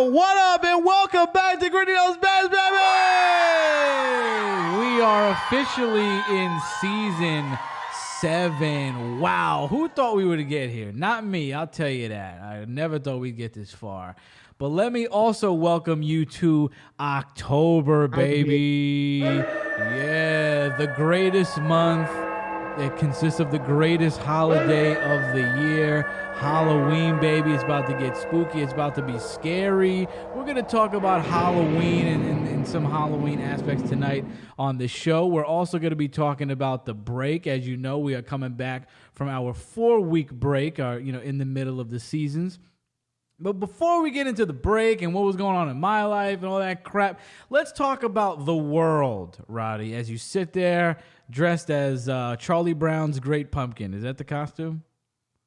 What up, and welcome back to Gritty Best, baby! We are officially in season 7. Wow, who thought we would get here? Not me, I'll tell you that. I never thought we'd get this far. But let me also welcome you to October, baby. Yeah, the greatest month. It consists of the greatest holiday of the year, Halloween, baby. It's about to get spooky. It's about to be scary. We're going to talk about Halloween and some Halloween aspects tonight on the show. We're also going to be talking about the break. As you know, we are coming back from our 4-week break, in the middle of the seasons. But before we get into the break and what was going on in my life and all that crap, let's talk about the world, Roddy, as you sit there dressed as Charlie Brown's Great Pumpkin. Is that the costume?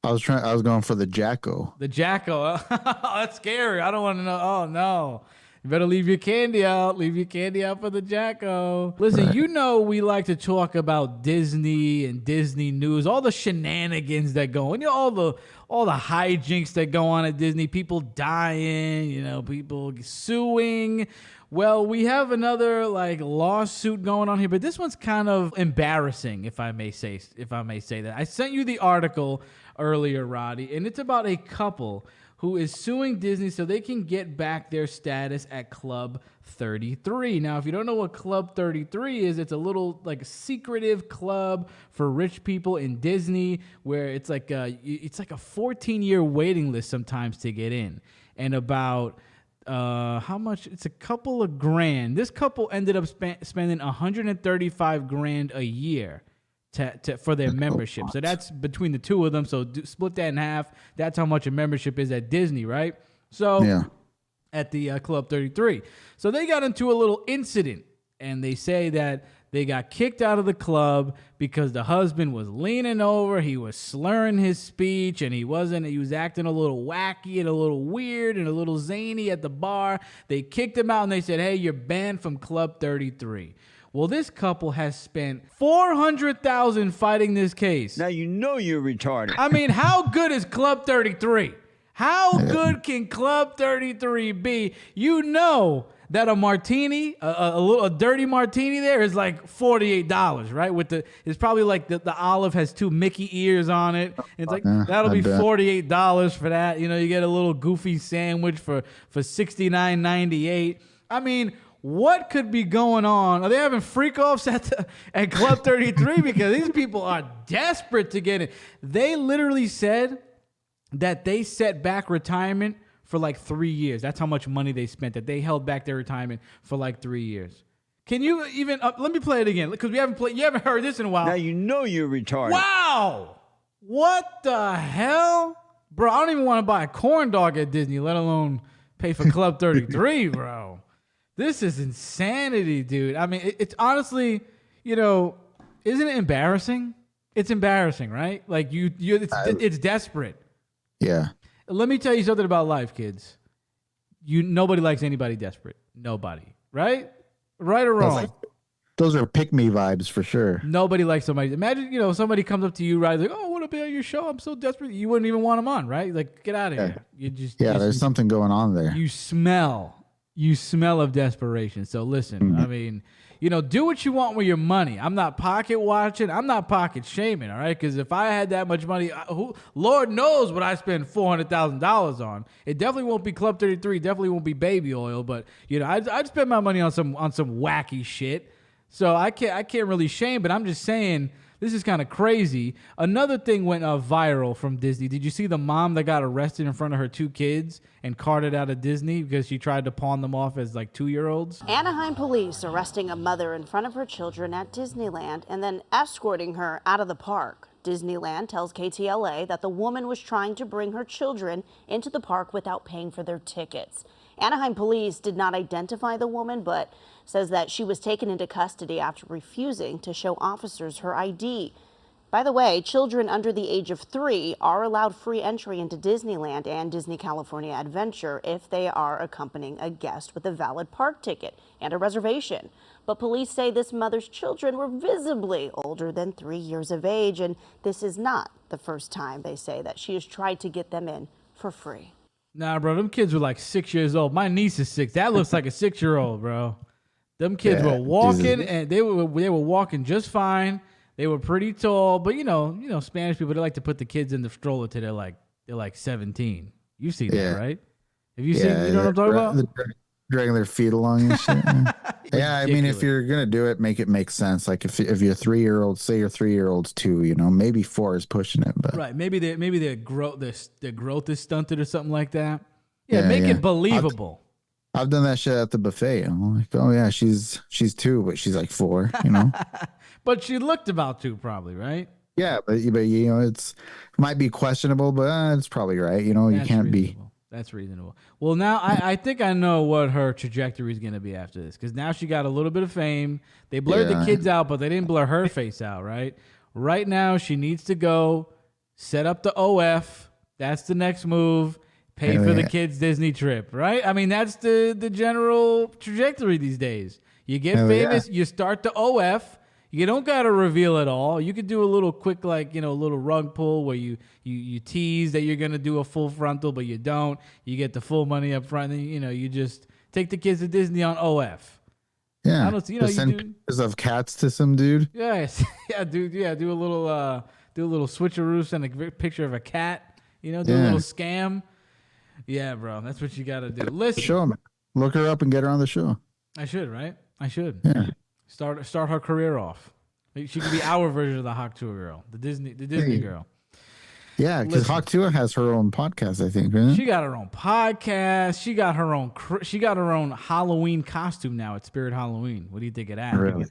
I was going for the Jacko. The Jacko. That's scary. I don't want to know. Oh, no. You better leave your candy out. Leave your candy out for the Jacko. Listen, right. You know we like to talk about Disney and Disney news, all the shenanigans that go on, all the hijinks that go on at Disney, people dying, people suing. Well, we have another lawsuit going on here, but this one's kind of embarrassing, if I may say that. I sent you the article earlier, Roddy, and it's about a couple who is suing Disney so they can get back their status at Club 33. Now, if you don't know what Club 33 is, it's a little secretive club for rich people in Disney where it's like a 14-year waiting list sometimes to get in. And about how much? It's a couple of grand. This couple ended up spending $135,000 a year for their membership. So that's between the two of them. So split that in half. That's how much a membership is at Disney, right? So yeah. At the Club 33. So they got into a little incident, and they say that they got kicked out of the club because the husband was leaning over, he was slurring his speech, and he was acting a little wacky and a little weird and a little zany at the bar. They kicked him out, and they said, hey, you're banned from Club 33. Well, this couple has spent $400,000 fighting this case. Now you know you're retarded. I mean, how good is Club 33? How good can Club 33 be? You know that a martini, a dirty martini there is like $48, right? It's probably the olive has 2 Mickey ears on it. It's like that'll be $48 for that. You get a little goofy sandwich for $69.98. I mean, what could be going on? Are they having freak-offs at Club 33? Because these people are desperate to get in. They literally said that they set back retirement for 3 years. That's how much money they spent, that they held back their retirement for 3 years. Can you even, let me play it again, because you haven't heard this in a while. Now you know you're retarded. Wow! What the hell? Bro, I don't even want to buy a corn dog at Disney, let alone pay for Club 33, bro. This is insanity, dude. I mean, it's honestly, isn't it embarrassing? It's embarrassing, right? It's desperate. Yeah. Let me tell you something about life, kids. Nobody likes anybody desperate. Nobody, right? Right or wrong? Those are pick-me vibes for sure. Nobody likes somebody. Imagine, somebody comes up to you, right? Like, oh, I want to be on your show. I'm so desperate. You wouldn't even want them on, right? Get out of here. There's something going on there. You smell of desperation. So listen, I mean, do what you want with your money. I'm not pocket watching. I'm not pocket shaming, all right? Because if I had that much money, Lord knows what I spend $400,000 on. It definitely won't be Club 33. Definitely won't be baby oil. But I'd spend my money on some wacky shit. So I can't really shame. But I'm just saying, this is kind of crazy. Another thing went viral from Disney. Did you see the mom that got arrested in front of her 2 kids and carted out of Disney because she tried to pawn them off as 2-year-olds? Anaheim police arresting a mother in front of her children at Disneyland and then escorting her out of the park. Disneyland tells KTLA that the woman was trying to bring her children into the park without paying for their tickets. Anaheim police did not identify the woman, but says that she was taken into custody after refusing to show officers her ID. By the way, children under the age of 3 are allowed free entry into Disneyland and Disney California Adventure if they are accompanying a guest with a valid park ticket and a reservation. But police say this mother's children were visibly older than 3 years of age, and this is not the first time, they say, that she has tried to get them in for free. Nah, bro, them kids were like 6 years old. My niece is 6. That looks like a 6-year-old, bro. Them kids were walking, Jesus. and they were walking just fine. They were pretty tall, but you know, Spanish people, they like to put the kids in the stroller till they're like 17. You see that, right? Have you seen? You know what I'm talking about? Dragging their feet along and shit. Yeah, I mean, if Ridiculous. you're gonna do it, make it make sense. Like if you're 3-year-old, say your 3-year-old's 2, maybe 4 is pushing it, but Right. Maybe their growth is stunted or something like that. Yeah, make it believable. I've done that shit at the buffet. I'm like, oh yeah, she's 2, but she's like 4. But she looked about 2, probably, right? Yeah, but it might be questionable, but it's probably right. You can't be. That's reasonable. Well, now I think I know what her trajectory is going to be after this, because now she got a little bit of fame. They blurred the kids out, but they didn't blur her face out, right? Right now, she needs to go set up the OF. That's the next move. Pay for the kids' Disney trip, right? I mean, that's the general trajectory these days. You get famous, you start the OF. You don't got to reveal it all. You could do a little quick, little rug pull where you tease that you're going to do a full frontal, but you don't. You get the full money up front, and you just take the kids to Disney on OF. Yeah. I don't, Just send pictures of cats to some dude. Yes. Yeah, dude. Yeah, do a little switcheroo, send a picture of a cat. Do a little scam. Yeah, bro. That's what you got to do. Listen. Show him. Look her up and get her on the show. I should, right? I should. Yeah. Start her career off. She could be our version of the Hawk Tour girl, the Disney girl. Yeah, because Hawk Tour has her own podcast, I think. Right? She got her own podcast. She got her own Halloween costume now at Spirit Halloween. What do you think of that? Really?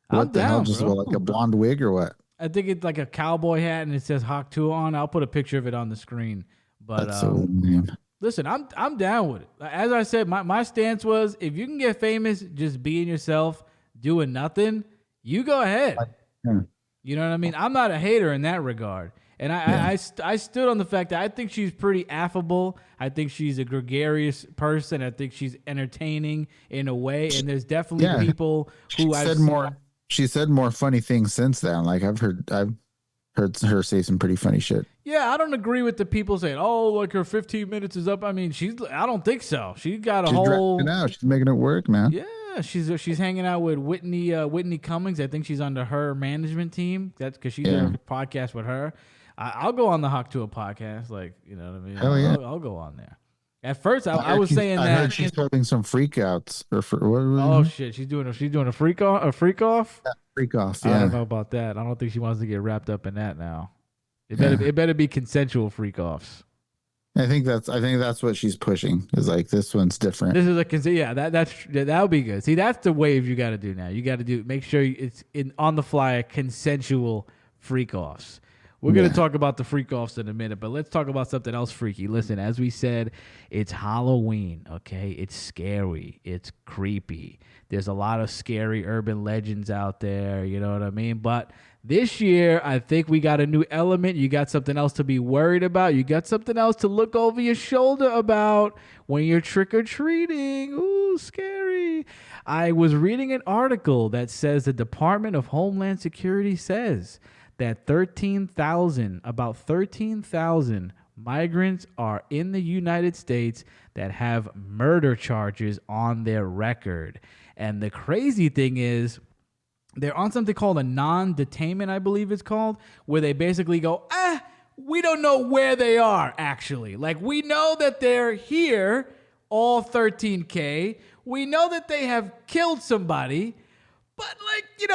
I'm What the hell? down, Just bro. like a blonde wig or what? I think it's like a cowboy hat and it says Hawk Tour on. I'll put a picture of it on the screen. But That's so lame. listen, I'm down with it. As I said, my stance was, if you can get famous just being yourself, doing nothing, you go ahead. Yeah. You know what I mean? I'm not a hater in that regard. And I stood on the fact that I think she's pretty affable. I think she's a gregarious person. I think she's entertaining in a way. And there's definitely people who She said more funny things since then. Like I've heard her say some pretty funny shit. Yeah, I don't agree with the people saying, "Oh, like her 15 minutes is up." I mean, I don't think so. She got She's dragging it out. She's making it work, man. Yeah, she's hanging out with Whitney Cummings. I think she's under her management team. That's because she's doing a podcast with her. I'll go on the Hawk Tour podcast. Like, you know what I mean? Hell yeah. I'll go on there. At first, I was saying I that. heard she's holding some freakouts Oh shit, she's doing a freak off. Freakoffs. I Yeah. don't know about that. I don't think she wants to get wrapped up in that now. It better be consensual freak offs. I think that's what she's pushing. Is like this one's different. This is that would be good. See, that's the wave you got to do now. You got to make sure it's on the fly consensual freak offs. We're going to talk about the freak offs in a minute, but let's talk about something else freaky. Listen, as we said, it's Halloween, okay? It's scary. It's creepy. There's a lot of scary urban legends out there, you know what I mean? But this year, I think we got a new element. You got something else to be worried about. You got something else to look over your shoulder about when you're trick-or-treating. Ooh, scary. I was reading an article that says the Department of Homeland Security says that about 13,000 migrants are in the United States that have murder charges on their record. And the crazy thing is, they're on something called a non-detainment, I believe it's called, where they basically go, we don't know where they are, actually. Like, we know that they're here, all 13K. We know that they have killed somebody. But,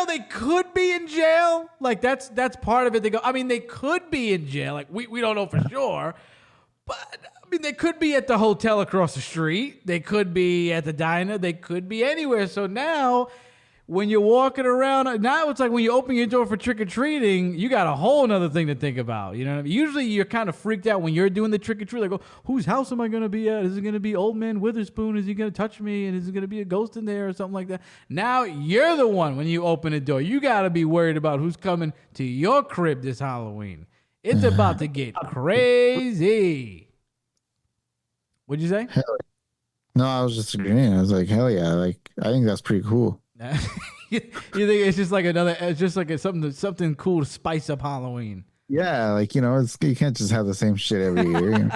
they could be in jail. Like, that's part of it. They go, they could be in jail. Like, we don't know for sure. But, they could be at the hotel across the street. They could be at the diner. They could be anywhere. So now, when you're walking around, now it's like when you open your door for trick-or-treating, you got a whole nother thing to think about. You know what I mean? Usually you're kind of freaked out when you're doing the trick-or-treat. Like, whose house am I going to be at? Is it going to be Old Man Witherspoon? Is he going to touch me? And is it going to be a ghost in there or something like that? Now you're the one when you open the door. You got to be worried about who's coming to your crib this Halloween. It's about to get crazy. What'd you say? No, I was just agreeing. I was like, hell yeah. Like, I think that's pretty cool. You think it's just like something cool to spice up Halloween? Yeah, like you can't just have the same shit every year.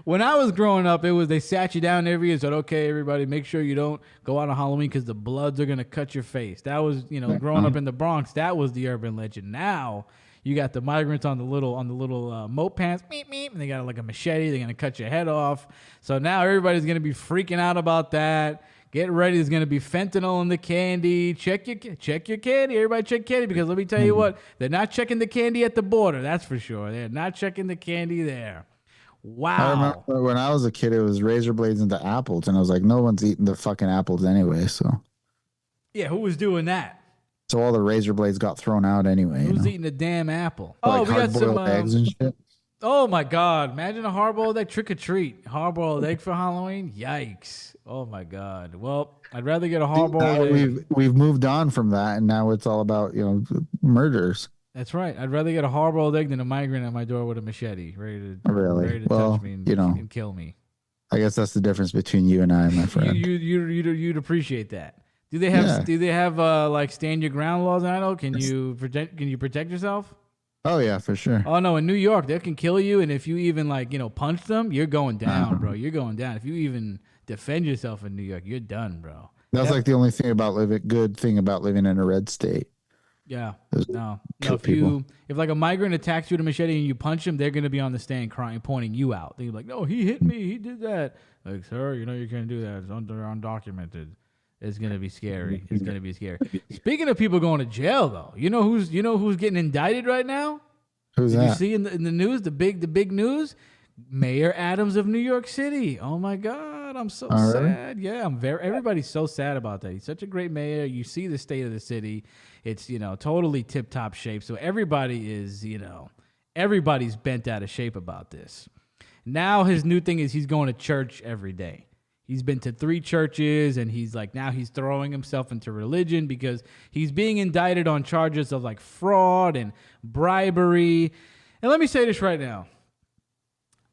When I was growing up, they sat you down every year and said, okay, everybody, make sure you don't go out on Halloween because the Bloods are going to cut your face. That was, growing up in the Bronx, that was the urban legend. Now you got the migrants on the little moat pants, meep, meep, and they got like a machete. They're going to cut your head off. So now everybody's going to be freaking out about that. Get ready. There's going to be fentanyl in the candy. Check your candy. Everybody check candy because let me tell you what, they're not checking the candy at the border. That's for sure. They're not checking the candy there. Wow. I remember when I was a kid, it was razor blades into apples, and I was like, no one's eating the fucking apples anyway. So Yeah, who was doing that? so all the razor blades got thrown out anyway. Who's eating a damn apple? Like We got hard-boiled some eggs and shit. Oh my God! Imagine a hard-boiled egg trick or treat. Hard-boiled egg for Halloween? Yikes! Oh my God! Well, I'd rather get a hard-boiled egg. We've moved on from that, and now it's all about murders. That's right. I'd rather get a hard-boiled egg than a migrant at my door with a machete, ready to touch me and kill me. I guess that's the difference between you and I, my friend. You'd appreciate that. Do they have like stand your ground laws? I know. Can you protect yourself? Oh yeah, for sure. Oh no, in New York they can kill you, and if you even punch them, you're going down, bro. You're going down. If you even defend yourself in New York, you're done, bro. That's like the only thing about good thing about living in a red state. Yeah. No. If like a migrant attacks you with a machete and you punch him, they're gonna be on the stand crying, pointing you out. They're like, no, he hit me, he did that. Like, sir, you can't do that. It's undocumented. It's gonna be scary. It's gonna be scary. Speaking of people going to jail, though, you know who's getting indicted right now? Who's that? Did you see in the news the big news? Mayor Adams of New York City. Oh my God, I'm so sad. Yeah, everybody's so sad about that. He's such a great mayor. You see the state of the city. It's totally tip top shape. So everybody is everybody's bent out of shape about this. Now his new thing is he's going to church every day. He's been to 3 churches, and he's throwing himself into religion because he's being indicted on charges of like fraud and bribery. And let me say this right now.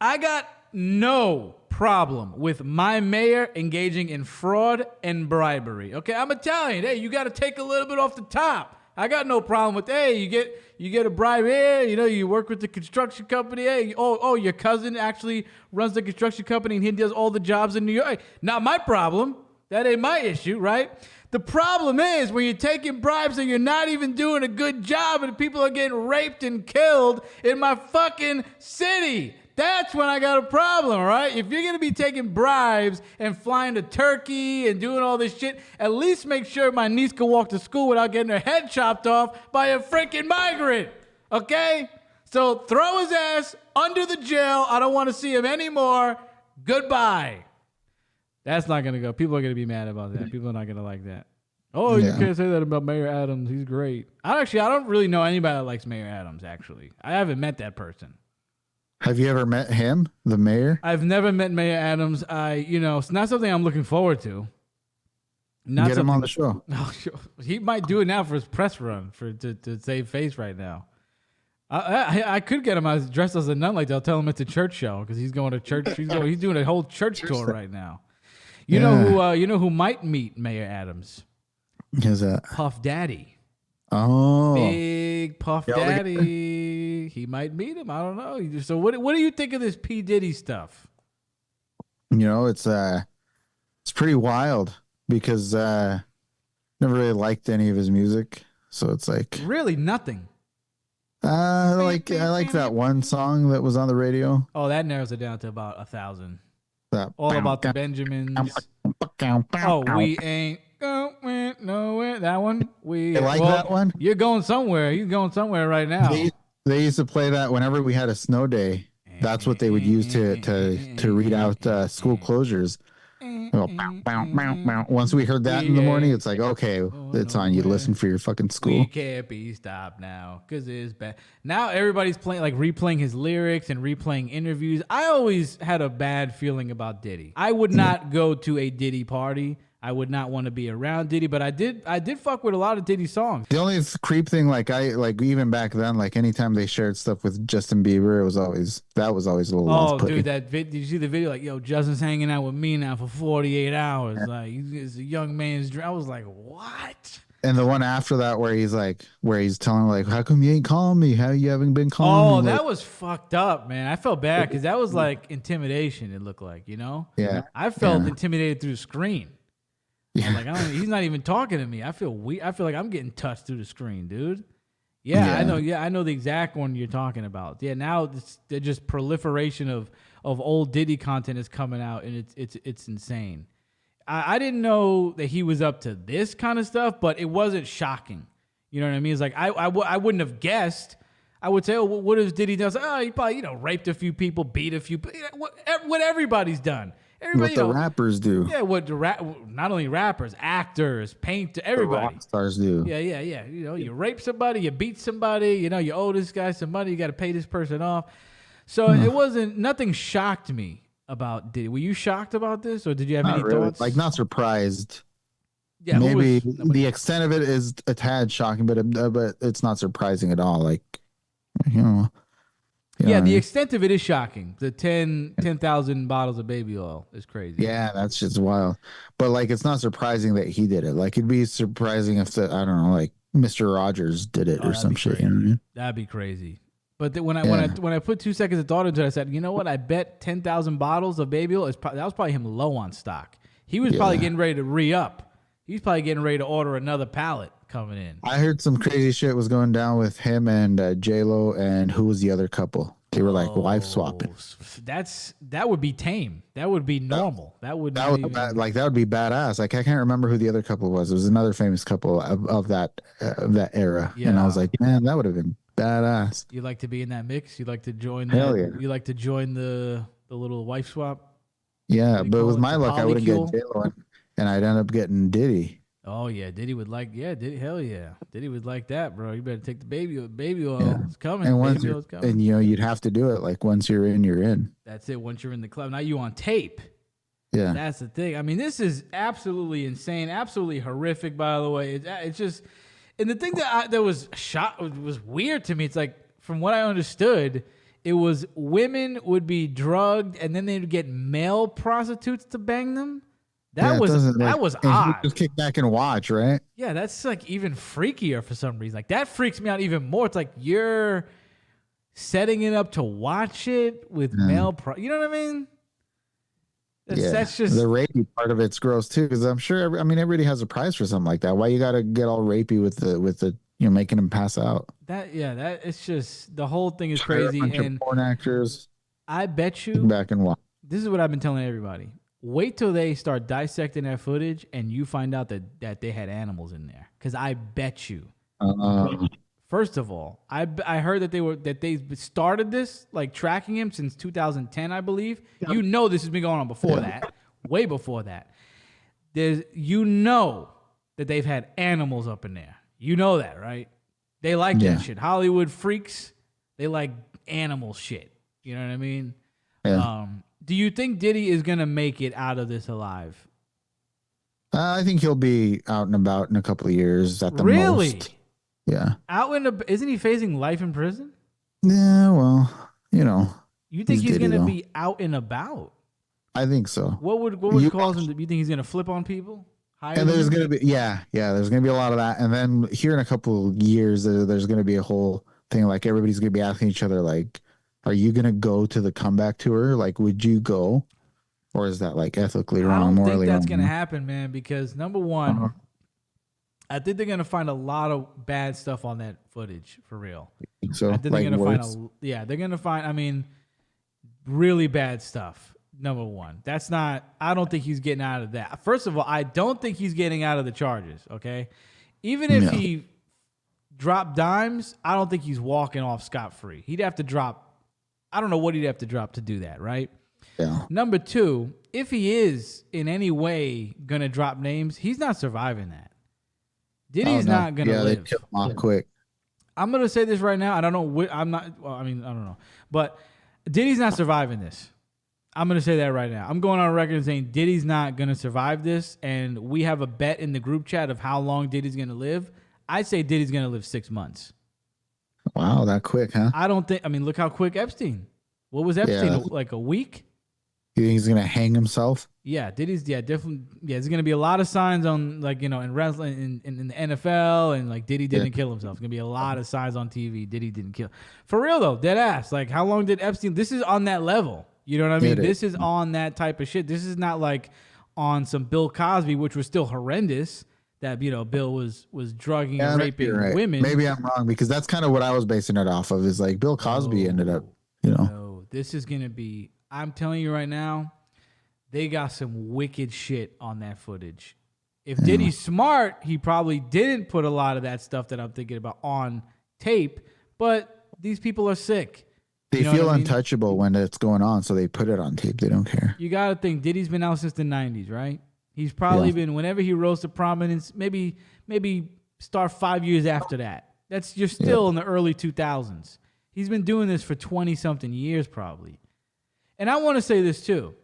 I got no problem with my mayor engaging in fraud and bribery. Okay, I'm Italian. Hey, you got to take a little bit off the top. I got no problem with, hey, you get a bribe here, you work with the construction company. Hey, your cousin actually runs the construction company and he does all the jobs in New York. Hey, not my problem. That ain't my issue, right? The problem is when you're taking bribes and you're not even doing a good job and people are getting raped and killed in my fucking city. That's when I got a problem, right? If you're going to be taking bribes and flying to Turkey and doing all this shit, at least make sure my niece can walk to school without getting her head chopped off by a freaking migrant, okay? So throw his ass under the jail. I don't want to see him anymore. Goodbye. That's not going to go. People are going to be mad about that. People are not going to like that. Oh, you can't say that about Mayor Adams. He's great. I don't really know anybody that likes Mayor Adams, actually. I haven't met that person. Have you ever met him, the mayor? I've never met Mayor Adams. It's not something I'm looking forward to. Get him on the show. No, he might do it now for his press run to save face right now. I could get him dressed as a nun, like they'll tell him it's a church show because he's going to church. He's doing a whole church tour right now. You know who might meet Mayor Adams? Who's that? Puff Daddy. Oh, big Puff Daddy. He might meet him. I don't know. So what do you think of this P. Diddy stuff? It's pretty wild because never really liked any of his music. So it's like really nothing. I like that one song that was on the radio. Oh, that narrows it down to about 1,000. That all about the Benjamins. Oh, we ain't going nowhere. That one. That one. You're going somewhere. He's going somewhere right now. They used to play that whenever we had a snow day. That's what they would use to read out school closures. Once we heard that in the morning, it's like, okay, it's on you to listen for your fucking school. We can't be stopped now because it's bad. Now everybody's replaying his lyrics and replaying interviews. I always had a bad feeling about Diddy. I would not go to a Diddy party. I would not want to be around Diddy, but I did fuck with a lot of Diddy songs. The only creep thing, even back then, anytime they shared stuff with Justin Bieber, that was always a little off-putting. Dude, did you see the video? Yo, Justin's hanging out with me now for 48 hours. It's a young man's dream. I was like, what? And the one after that where he's telling like, how come you ain't calling me? How you haven't been calling Oh, me? that Like, was fucked up, man. I felt bad because that was like intimidation. It looked like, yeah, I felt yeah. intimidated through the screen. I was Yeah. like, he's not even talking to me. I feel weak. I feel like I'm getting touched through the screen, dude. Yeah, I Yeah. know. Yeah, I know the exact one you're talking about. Yeah, now the just proliferation of old Diddy content is coming out, and it's insane. I didn't know that he was up to this kind of stuff, but it wasn't shocking. You know what I mean? It's like I wouldn't have guessed. I would say, oh, what does Diddy do? Like, oh, he probably raped a few people, beat a few. What everybody's done. Everybody, What the rappers do. yeah, not only rappers, actors, painters, The everybody. rock stars do. Yeah. You rape somebody, you beat somebody, you owe this guy some money, you got to pay this person off. So it wasn't, nothing shocked me about Diddy. Were you shocked about this, or did you have Not any really. thoughts? Like, not surprised. Yeah, Maybe nobody. the extent of it is a tad shocking, but it's not surprising at all. Like, you know. Yeah, what I the mean? extent of it is shocking. The 10,000 bottles of baby oil is crazy. Yeah, that's just wild. But like, it's not surprising that he did it. Like, it'd be surprising if I don't know, like Mr. Rogers did it Oh, or that'd some be shit. crazy. You know what I mean? That'd be crazy. But when Yeah. I put 2 seconds of thought into it, I said, you know what? I bet 10,000 bottles of baby oil that was probably him low on stock. He was probably Yeah. getting ready to re-up. He's probably getting ready to order another pallet coming in. I heard some crazy shit was going down with him and J-Lo, and who was the other couple? They were like wife swapping. That would be tame. That would be normal. That would not even, That would be badass. Like, I can't remember who the other couple was. It was another famous couple of that era. And I was Yeah. like, man, that would have been badass. You like to be in that mix? You like to join Hell that? yeah. You like to join the little wife swap? Yeah, What do you but call with it? my The luck, I would polycule? get J-Lo, and I'd end up getting Diddy. Oh yeah, Diddy would like. Yeah, Diddy. Hell yeah, Diddy would like that, bro. You better take the baby oil. Yeah. It's coming. And once Baby you're, oil's coming. and you'd have to do it. Like, once you're in, you're in. That's it. Once you're in the club, now you on tape. Yeah. That's the thing. I mean, this is absolutely insane, absolutely horrific. By the way, it's just, and the thing that was weird to me. It's like, from what I understood, it was women would be drugged and then they'd get male prostitutes to bang them. Yeah, it doesn't, That like, was and you odd. just kick back and watch, right? Yeah, that's like even freakier for some reason. Like, that freaks me out even more. It's like you're setting it up to watch it with male you know what I mean? That's just the rapey part of it's gross too, because I'm sure everybody has a price for something like that. Why you got to get all rapey with the making him pass out? that it's just, the whole thing is Hire a crazy. bunch of And porn actors, I bet kick you back and watch. this is what I've been telling everybody. Wait till they start dissecting that footage and you find out that they had animals in there. Because I bet you. First of all, I heard that they started this, like, tracking him since 2010, I believe. This has been going on before that, way before that. That they've had animals up in there. You know that, right? They like that shit. Hollywood freaks, they like animal shit. You know what I mean? Yeah. Do you think Diddy is gonna make it out of this alive? I think he'll be out and about in a couple of years at the Really? most. Yeah. Isn't he facing life in prison? Yeah. Well, You think he's Diddy, gonna though. be out and about? I think so. What would cause him to? You think he's gonna flip on people? And there's gonna be there's gonna be a lot of that. And then here in a couple of years, there's gonna be a whole thing, like, everybody's gonna be asking each other, like, are you gonna go to the comeback tour? Like, would you go, or is that, like, ethically wrong, I don't morally think that's wrong? gonna happen, man. Because number one, I think they're gonna find a lot of bad stuff on that footage for real. So, I think like, they're gonna words? they're gonna find. I mean, really bad stuff. Number one, I don't think he's getting out of that. First of all, I don't think he's getting out of the charges. Okay, even if he dropped dimes, I don't think he's walking off scot-free. He'd have to drop. I don't know what he'd have to drop to do that, right? Yeah. Number two, if he is in any way gonna drop names, he's not surviving that. Diddy's not gonna they live. kill him off quick. I'm gonna say this right now. I don't know. I'm not. Well, I mean, I don't know. But Diddy's not surviving this. I'm gonna say that right now. I'm going on record and saying Diddy's not gonna survive this. And we have a bet in the group chat of how long Diddy's gonna live. I say Diddy's gonna live 6 months. Wow, that quick, huh? I don't think. I mean, look how quick Epstein. What was Epstein, Yeah. like a week? You think he's gonna hang himself? Yeah, Diddy's definitely there's gonna be a lot of signs on like in wrestling in the NFL and like Diddy didn't kill himself. There's gonna be a lot of signs on TV. Diddy didn't kill. For real though, dead ass. Like how long did Epstein? This is on that level. You know what I mean? This is on that type of shit. This is not like on some Bill Cosby, which was still horrendous. That Bill was drugging and raping women. Maybe I'm wrong because that's kind of what I was basing it off of. Is like Bill Cosby ended up. No, this is gonna be. I'm telling you right now. They got some wicked shit on that footage. If Diddy's smart, he probably didn't put a lot of that stuff that I'm thinking about on tape, but these people are sick. They feel untouchable when it's going on, so they put it on tape. They don't care. You got to think, Diddy's been out since the 90s, right? He's probably been, whenever he rose to prominence, maybe start 5 years after that. You're still in the early 2000s. He's been doing this for 20-something years probably. And I want to say this too.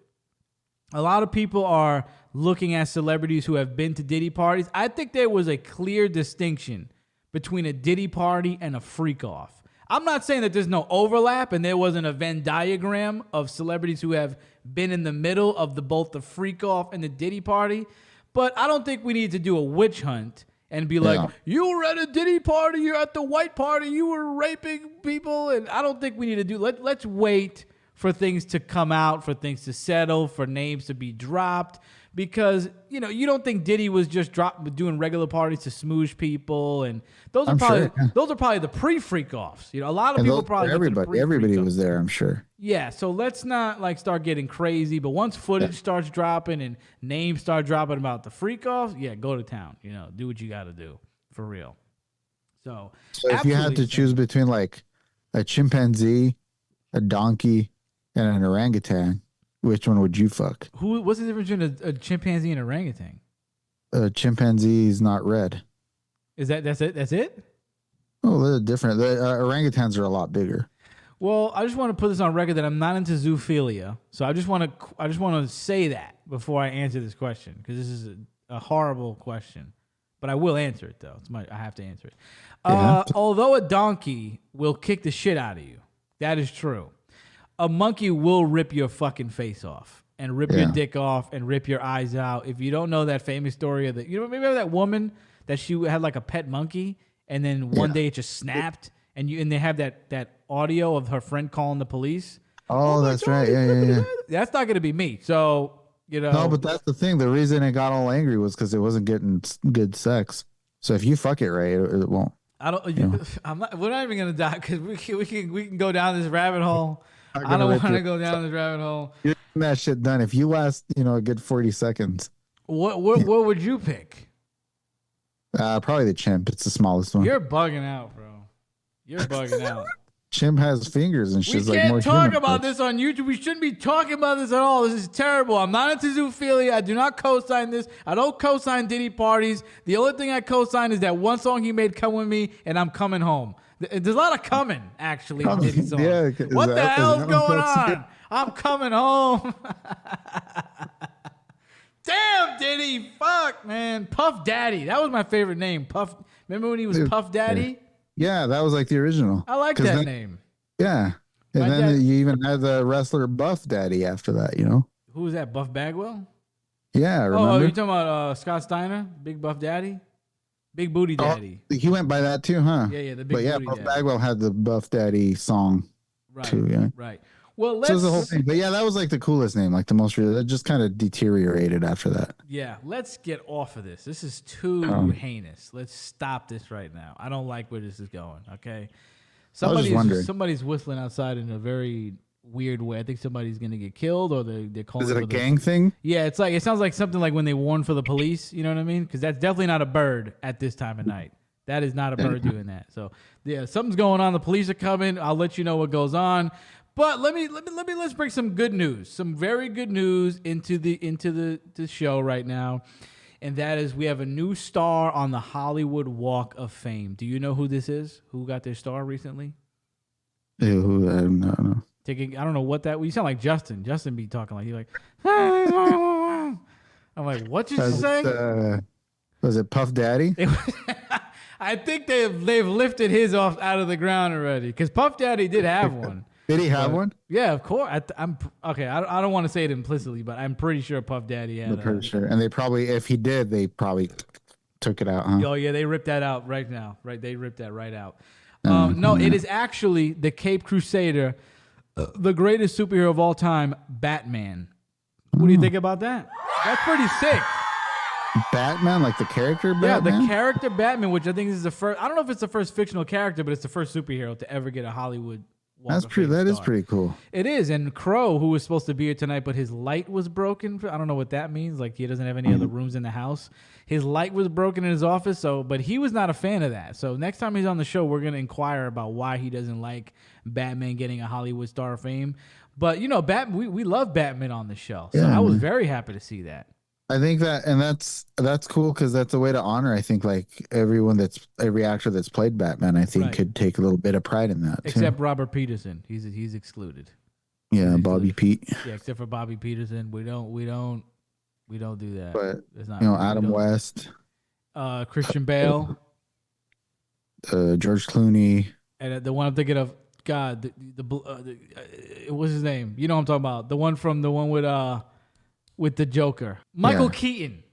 A lot of people are looking at celebrities who have been to Diddy parties. I think there was a clear distinction between a Diddy party and a freak off. I'm not saying that there's no overlap and there wasn't a Venn diagram of celebrities who have been in the middle of both the freak off and the Diddy party, but I don't think we need to do a witch hunt and be like, you were at a Diddy party, you're at the white party, you were raping people, and I don't think we need to do. Let's wait for things to come out, for things to settle, for names to be dropped. Because, you don't think Diddy was just doing regular parties to smoosh people. And those are probably the pre-freak-offs. A lot of people probably... Everybody was there, I'm sure. Yeah, so let's not start getting crazy. But once footage starts dropping and names start dropping about the freak-offs, go to town. Do what you got to do. For real. So if you had to choose between like a chimpanzee, a donkey, and an orangutan, which one would you fuck? What's the difference between a chimpanzee and an orangutan? A chimpanzee is not red. That's it? That's it? Oh, they're different. The orangutans are a lot bigger. Well, I just want to put this on record that I'm not into zoophilia. So I just want to say that before I answer this question, because this is a horrible question. But I will answer it though. I have to answer it. Although a donkey will kick the shit out of you, that is true. A monkey will rip your fucking face off and rip your dick off and rip your eyes out. If you don't know that famous story of remember that woman that she had like a pet monkey and then one day it just snapped and they have that audio of her friend calling the police. Oh, that's right. Yeah. That's not going to be me. So, No, but that's the thing. The reason it got all angry was because it wasn't getting good sex. So if you fuck it right, it won't. We're not even going to die because we can go down this rabbit hole. I don't want to go down this rabbit hole. You're getting that shit done. If you last, a good 40 seconds. What would you pick? Probably the chimp. It's the smallest one. You're bugging out, bro. You're bugging out. Chimp has fingers and shit's like more. We can't talk about this on YouTube. We shouldn't be talking about this at all. This is terrible. I'm not into zoophilia. I do not co-sign this. I don't co-sign Diddy parties. The only thing I co-sign is that one song he made, "Come With Me," and I'm coming home. There's a lot of coming, actually, on Diddy songs. Yeah, what the hell's going on? I'm coming home. Damn, Diddy. Fuck, man. Puff Daddy. That was my favorite name. Puff. Remember when he was Puff Daddy? Yeah, that was like the original. I like that name. Yeah. And then you even had the wrestler Buff Daddy after that, Who was that? Buff Bagwell? Yeah, remember? Oh, you're talking about Scott Steiner? Big Buff Daddy? Big Booty Daddy. He went by that too, huh? Yeah, the Big Booty Daddy. Buff Bagwell had the Buff Daddy song too, yeah. Right. Well, so the whole thing. But yeah, that was like the coolest name, like the most real. That just kind of deteriorated after that. Yeah, let's get off of this. This is too heinous. Let's stop this right now. I don't like where this is going, okay? Somebody's whistling outside in a very weird way. I think somebody's going to get killed or they're calling. Is it a gang thing? Yeah, it sounds like something like when they warn for the police, you know what I mean? Because that's definitely not a bird at this time of night. That is not a bird doing that. So, yeah, something's going on. The police are coming. I'll let you know what goes on. But let's bring some good news, some very good news into the show right now, and that is we have a new star on the Hollywood Walk of Fame. Do you know who this is? Who got their star recently? Who? I don't know. I don't know what that. You sound like Justin. Justin be talking like he's like. I'm like, what you say? Was it Puff Daddy? I think they've lifted his out of the ground already because Puff Daddy did have one. Did he have But, one? Yeah, of course. I'm okay. I don't want to say it implicitly, but I'm pretty sure Puff Daddy had. I'm pretty sure. And they probably, if he did, they probably took it out, huh? Oh yeah, they ripped that out right now. Right, they ripped that right out. Oh, No, it is actually the Cape Crusader, the greatest superhero of all time, Batman. What do you think about that? That's pretty sick. Batman, like the character Yeah, Batman? the character Batman, which I think is the first. I don't know if it's the first fictional character, but it's the first superhero to ever get a Hollywood. That's pretty. That is pretty cool. It is, and Crow, who was supposed to be here tonight, but his light was broken. I don't know what that means. Like he doesn't have any other rooms in the house. His light was broken in his office, but he was not a fan of that. So next time he's on the show, we're gonna inquire about why he doesn't like Batman getting a Hollywood star of fame. But we love Batman on the show, so Yeah, I was man. very happy to see that. I think that, and that's cool because that's a way to honor. I think like every actor that's played Batman, I think Right. could take a little bit of pride in that. Except too. Robert Peterson, he's excluded. Yeah, Bobby Pete. Yeah, except for Bobby Peterson, we don't do that. But It's not, Adam West, Christian Bale, George Clooney. and the one I'm thinking of, God, what's his name? You know what I'm talking about? The one with the Joker, Michael Keaton.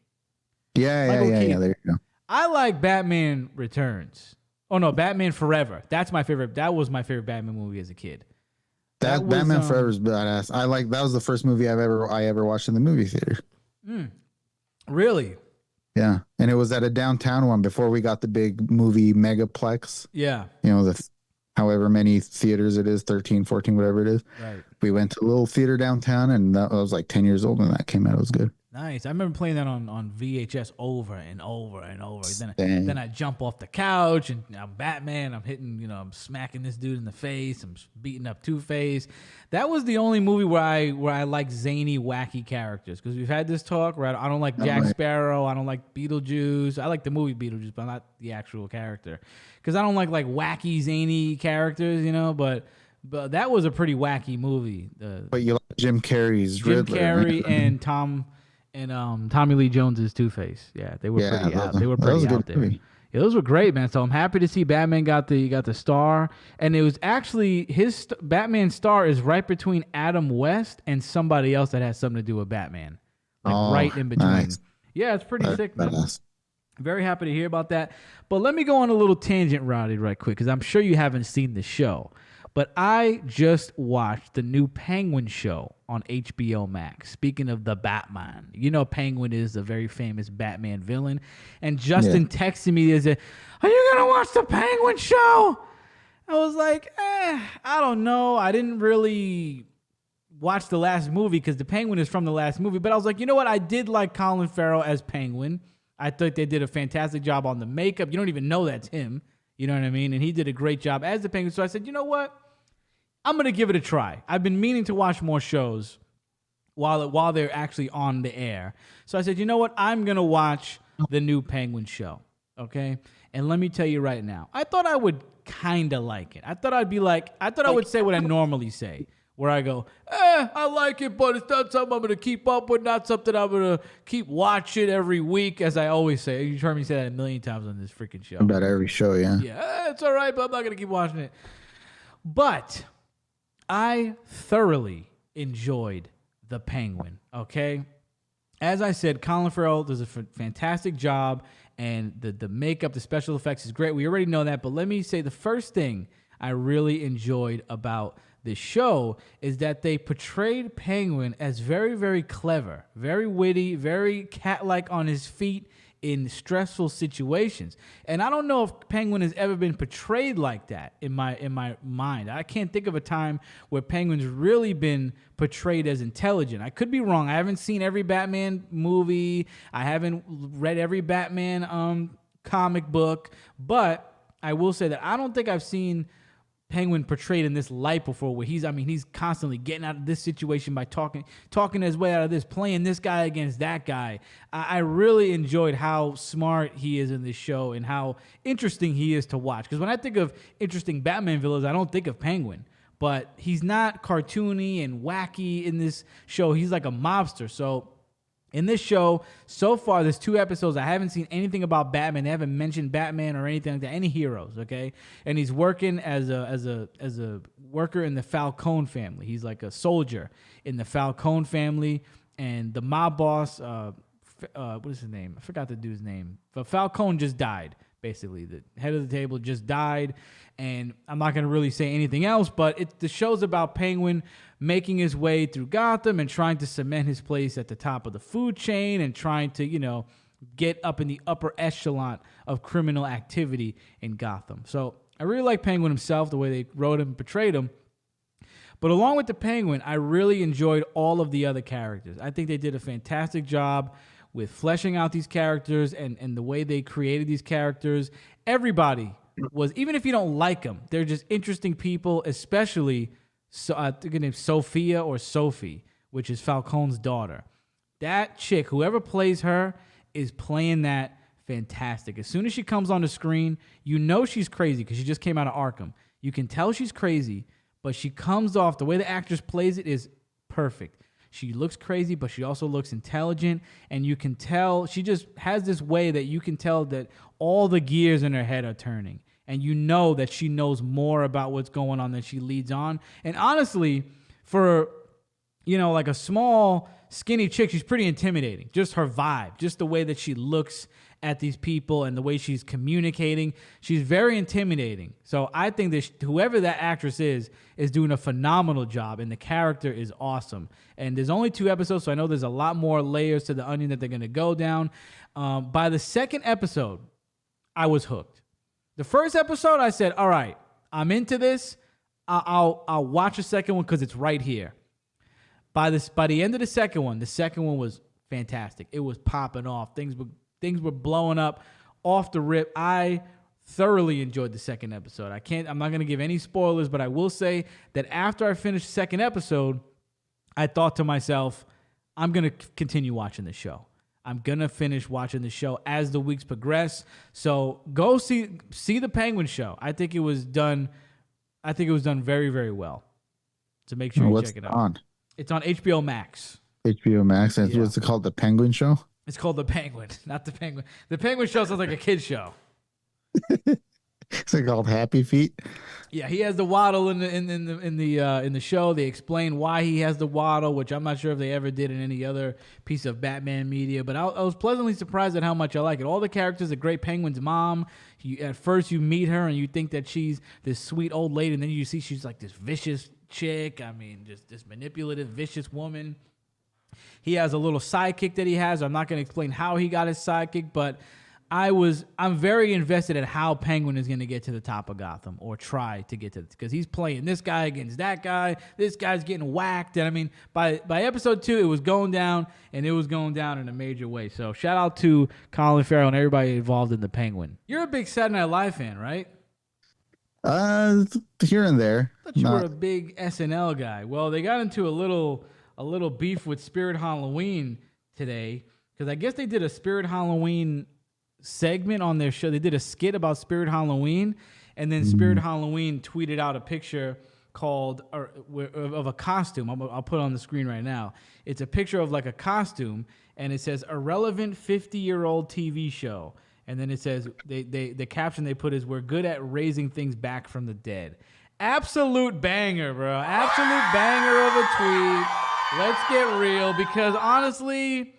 Yeah. There you go. I like Batman Returns. Oh no, Batman Forever. That's my favorite. That was my favorite Batman movie as a kid. That was, Batman Forever is badass. That was the first movie I ever watched in the movie theater. Really? Yeah, and it was at a downtown one before we got the big movie megaplex. Yeah. However many theaters it is, 13, 14, whatever it is. Right. We went to a little theater downtown, and I was like 10 years old when that came out. It was good. Nice. I remember playing that on VHS over and over and over. Dang. Then I jump off the couch and I'm Batman. I'm hitting, I'm smacking this dude in the face. I'm beating up Two-Face. That was the only movie where I like zany, wacky characters. Because we've had this talk where I don't like Jack Sparrow. I don't like Beetlejuice. I like the movie Beetlejuice, but not the actual character. Because I don't like wacky, zany characters, But that was a pretty wacky movie. But you like Jim Carrey's Jim Riddler, Carrey right? and Tommy Lee Jones's Two-Face. Yeah, they were pretty out. They were that was pretty a out good there. movie. Yeah, those were great, man. So I'm happy to see Batman got the star, and it was actually Batman star is right between Adam West and somebody else that has something to do with Batman, right in between. Nice. Yeah, it's pretty sick, man. Badass. Very happy to hear about that. But let me go on a little tangent, Roddy, right quick, because I'm sure you haven't seen the show. But I just watched the new Penguine show on HBO Max. Speaking of the Batman, Penguine is a very famous Batman villain. And Justin texted me and said, "Are you going to watch the Penguine show?" I was like, I don't know. I didn't really watch the last movie because the Penguin is from the last movie. But I was like, you know what? I did like Colin Farrell as Penguin. I thought they did a fantastic job on the makeup. You don't even know that's him. You know what I mean? And he did a great job as the Penguin. So I said, you know what? I'm going to give it a try. I've been meaning to watch more shows while they're actually on the air. So I said, you know what? I'm going to watch the new Penguin show. Okay? And let me tell you right now, I thought I would kind of like it. I thought I would say what I normally say, where I go, I like it, but it's not something I'm going to keep up with, not something I'm going to keep watching every week, as I always say. You've heard me say that a million times on this freaking show. About every show, yeah. Yeah, it's all right, but I'm not going to keep watching it. But I thoroughly enjoyed the Penguin, okay? As I said, Colin Farrell does a fantastic job, and the makeup, the special effects is great. We already know that, but let me say the first thing I really enjoyed about this show is that they portrayed Penguin as very, very clever, very witty, very cat-like on his feet in stressful situations. And I don't know if Penguin has ever been portrayed like that in my mind. I can't think of a time where Penguin's really been portrayed as intelligent. I could be wrong. I haven't seen every Batman movie. I haven't read every Batman comic book. But I will say that I don't think I've seen Penguin portrayed in this light before, where he's constantly getting out of this situation by talking his way out of this, playing this guy against that guy. I really enjoyed how smart he is in this show and how interesting he is to watch. Because when I think of interesting Batman villains, I don't think of Penguin. But he's not cartoony and wacky in this show. He's like a mobster. So In this show, so far, there's 2 episodes. I haven't seen anything about Batman. They haven't mentioned Batman or anything like that. Any heroes, okay? And he's working as a worker in the Falcone family. He's like a soldier in the Falcone family, and the mob boss, what is his name? I forgot the dude's name. But Falcone just died. Basically, the head of the table just died, and I'm not going to really say anything else, but the show's about Penguin making his way through Gotham and trying to cement his place at the top of the food chain and trying to, get up in the upper echelon of criminal activity in Gotham. So I really like Penguin himself, the way they wrote him and portrayed him. But along with the Penguin, I really enjoyed all of the other characters. I think they did a fantastic job with fleshing out these characters and the way they created these characters. Everybody was, even if you don't like them, they're just interesting people, especially, I think her name's Sophia or Sophie, which is Falcone's daughter. That chick, whoever plays her, is playing that fantastic. As soon as she comes on the screen, you know she's crazy because she just came out of Arkham. You can tell she's crazy, but she comes off, the way the actress plays it is perfect. She looks crazy, but she also looks intelligent, and you can tell she just has this way that you can tell that all the gears in her head are turning, and you know that she knows more about what's going on than she leads on. And honestly, for, like a small, skinny chick, she's pretty intimidating. Just her vibe, just the way that she looks at these people and the way she's communicating. She's very intimidating. So I think that whoever that actress is doing a phenomenal job, and the character is awesome. And there's only 2 episodes, so I know there's a lot more layers to the onion that they're going to go down. By the second episode, I was hooked. The first episode, I said, all right, I'm into this. I'll watch the second one because it's right here. By the end of the second one was fantastic. It was popping off. Things were blowing up off the rip. I thoroughly enjoyed the second episode. I'm not going to give any spoilers, but I will say that after I finished the second episode, I thought to myself, I'm going to continue watching the show. I'm going to finish watching the show as the weeks progress. So go see the Penguin show. I think it was done very, very well. So make sure you check it out. It's on HBO Max. HBO Max. And what's it called? The Penguin show? It's called The Penguin, not The Penguin. The Penguin show sounds like a kid's show. It's like called Happy Feet. Yeah, he has the waddle in the show. They explain why he has the waddle, which I'm not sure if they ever did in any other piece of Batman media. But I was pleasantly surprised at how much I like it. All the characters, a great Penguin's mom. At first you meet her and you think that she's this sweet old lady, and then you see she's like this vicious chick. I mean, just this manipulative, vicious woman. He has a little sidekick that he has. I'm not going to explain how he got his sidekick, but I'm very invested in how Penguin is going to get to the top of Gotham, or try to get to it, because he's playing this guy against that guy. This guy's getting whacked. And I mean, by episode 2, it was going down, and it was going down in a major way. So shout out to Colin Farrell and everybody involved in the Penguin. You're a big Saturday Night Live fan, right? Here and there. I thought you were a big SNL guy. Well, they got into a little beef with Spirit Halloween today, because I guess they did a Spirit Halloween segment on their show. They did a skit about Spirit Halloween, and then Spirit Halloween tweeted out a picture of a costume. I'll put it on the screen right now. It's a picture of like a costume, and it says irrelevant 50-year-old TV show. And then it says the caption they put is, "We're good at raising things back from the dead." Absolute banger, bro. Absolute banger of a tweet. Let's get real, because honestly,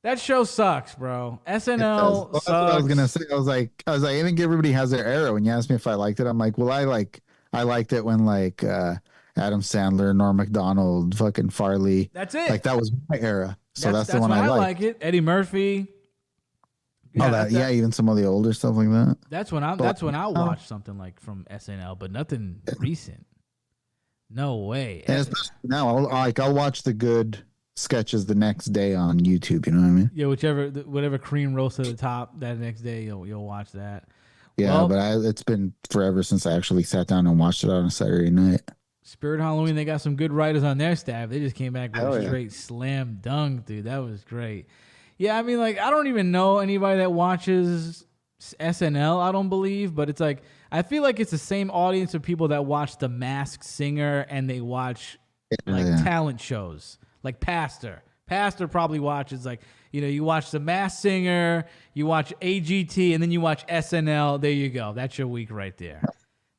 that show sucks, bro. SNL sucks. That's what I was gonna say. I was like, I think everybody has their era. When you asked me if I liked it, I'm like, well, I liked it when Adam Sandler, Norm Macdonald, fucking Farley. That's it. Like, that was my era. So that's the one I like it. Eddie Murphy. Yeah, even some of the older stuff like that. That's when I'll watch something like from SNL, but nothing recent. No way. And especially now, I'll watch the good sketches the next day on YouTube. You know what I mean? Yeah, whatever cream rose to the top that next day, you'll watch that. Yeah, but it's been forever since I actually sat down and watched it on a Saturday night. Spirit Halloween, they got some good writers on their staff. They just came back with a straight slam dunk, dude. That was great. Yeah, I mean, like, I don't even know anybody that watches SNL, I don't believe, but it's like, I feel like it's the same audience of people that watch The Masked Singer and they watch talent shows, like Pastor, Pastor probably watches like, you watch The Masked Singer, you watch AGT, and then you watch SNL. There you go. That's your week right there.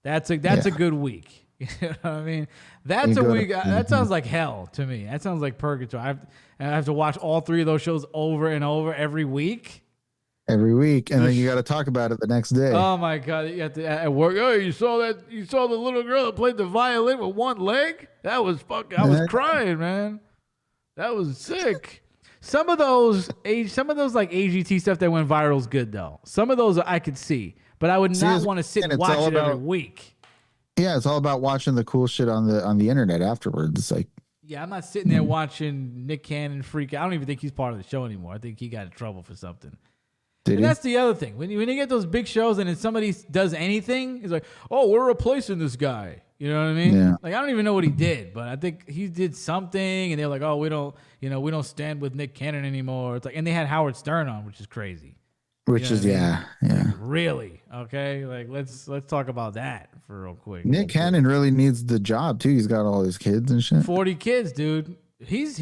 That's a good week. You know what I mean? That's a week. That sounds like hell to me. That sounds like purgatory. I have to watch all 3 of those shows over and over every week. Every week, and then you got to talk about it the next day. Oh my God! You have to at work. Oh, you saw that? You saw the little girl that played the violin with one leg? That was fucking. I was crying, man. That was sick. Some of those like AGT stuff that went viral is good though. Some of those I could see, but I would not want to sit and watch it every week. Yeah, it's all about watching the cool shit on the internet afterwards. It's like, yeah, I'm not sitting there watching Nick Cannon freak out. I don't even think he's part of the show anymore. I think he got in trouble for something. And that's the other thing. When you get those big shows and then somebody does anything, it's like, oh, we're replacing this guy. You know what I mean? Yeah. Like, I don't even know what he did, but I think he did something, and they're like, oh, we don't stand with Nick Cannon anymore. It's like, and they had Howard Stern on, which is crazy. Which is, yeah. Really? Okay. Like, let's talk about that for real quick. Nick Cannon really needs the job too. He's got all his kids and shit. 40 kids, dude. He's